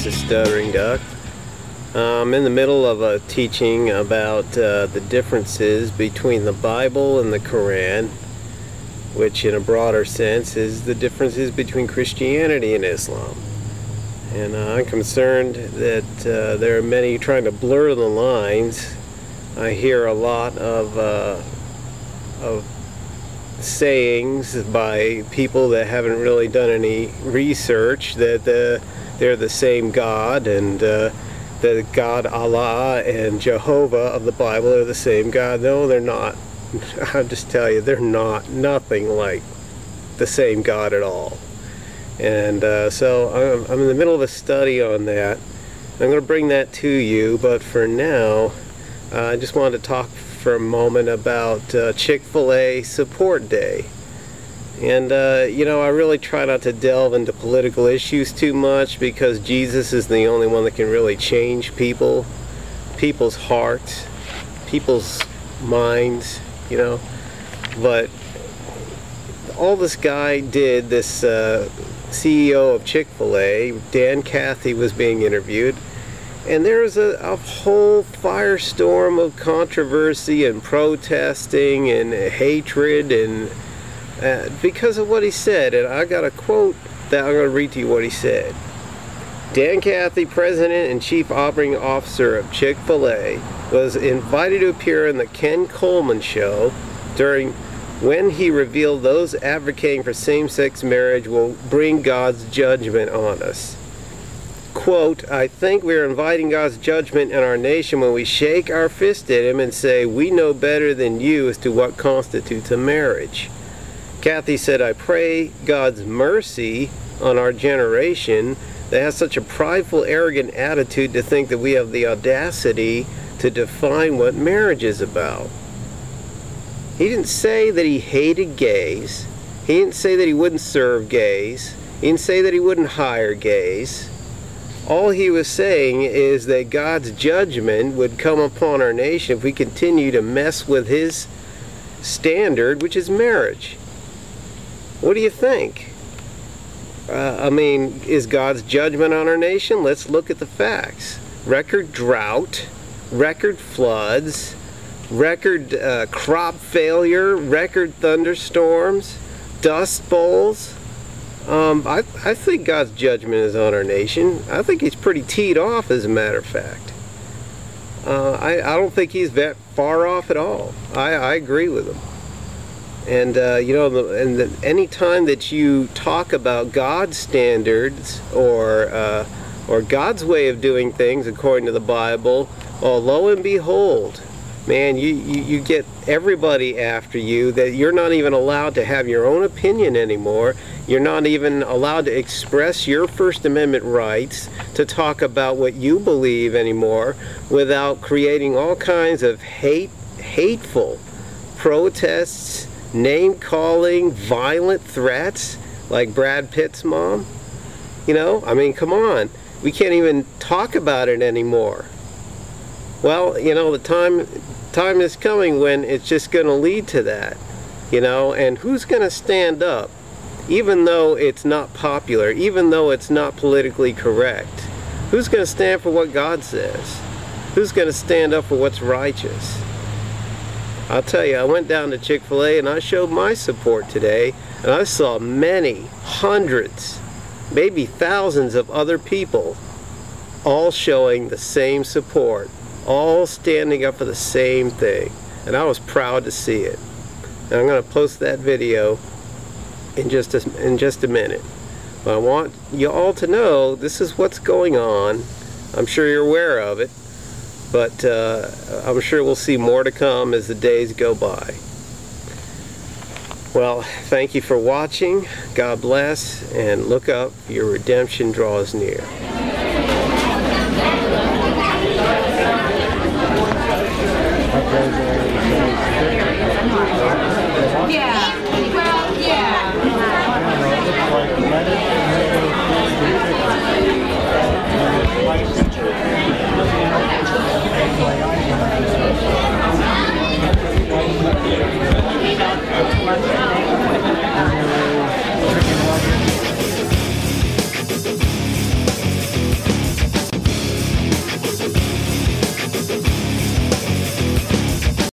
this is Stuttering Duck. I'm in the middle of a teaching about the differences between the Bible and the Quran, which in a broader sense is the differences between Christianity and Islam. And I'm concerned that there are many trying to blur the lines. I hear a lot of sayings by people that haven't really done any research that they're the same God, and the God Allah and Jehovah of the Bible are the same God. No, they're not. I'll just tell you, they're nothing like the same God at all. And so I'm in the middle of a study on that. I'm going to bring that to you, but for now I just wanted to talk for a moment about Fil A Support Day. And you know, I really try not to delve into political issues too much, because Jesus is the only one that can really change people's hearts, people's minds, you know. But all this guy did, this CEO of Chick-fil-A, Dan Cathy, was being interviewed, and there was a whole firestorm of controversy and protesting and hatred, and because of what he said. And I got a quote that I'm going to read to you what he said. Dan Cathy, President and Chief Operating Officer of Chick-fil-A, was invited to appear in the Ken Coleman Show when he revealed those advocating for same-sex marriage will bring God's judgment on us. Quote, "I think we are inviting God's judgment in our nation when we shake our fist at him and say, we know better than you as to what constitutes a marriage." Cathy said, "I pray God's mercy on our generation that has such a prideful, arrogant attitude to think that we have the audacity to define what marriage is about." He didn't say that he hated gays. He didn't say that he wouldn't serve gays. He didn't say that he wouldn't hire gays. All he was saying is that God's judgment would come upon our nation if we continue to mess with his standard, which is marriage. What do you think? I mean, is God's judgment on our nation? Let's look at the facts. Record drought, record floods, record crop failure, record thunderstorms, dust bowls. I think God's judgment is on our nation. I think he's pretty teed off, as a matter of fact. I don't think he's that far off at all. I agree with him. And you know, any time that you talk about God's standards or God's way of doing things according to the Bible, well, lo and behold, man, you get everybody after you, that you're not even allowed to have your own opinion anymore. You're not even allowed to express your First Amendment rights to talk about what you believe anymore, without creating all kinds of hateful protests, name-calling, violent threats, like Brad Pitt's mom. You know, I mean, come on. We can't even talk about it anymore. Well, you know, the time is coming when it's just going to lead to that, you know. And who's going to stand up, even though it's not popular, even though it's not politically correct? Who's going to stand for what God says? Who's going to stand up for what's righteous? I'll tell you, I went down to Chick-fil-A and I showed my support today, and I saw many hundreds, maybe thousands of other people all showing the same support, all standing up for the same thing, and I was proud to see it. And I'm going to post that video in just a minute. But I want you all to know this is what's going on. I'm sure you're aware of it, but I'm sure we'll see more to come as the days go by. Well, thank you for watching. God bless, and look up, your redemption draws near. Okay.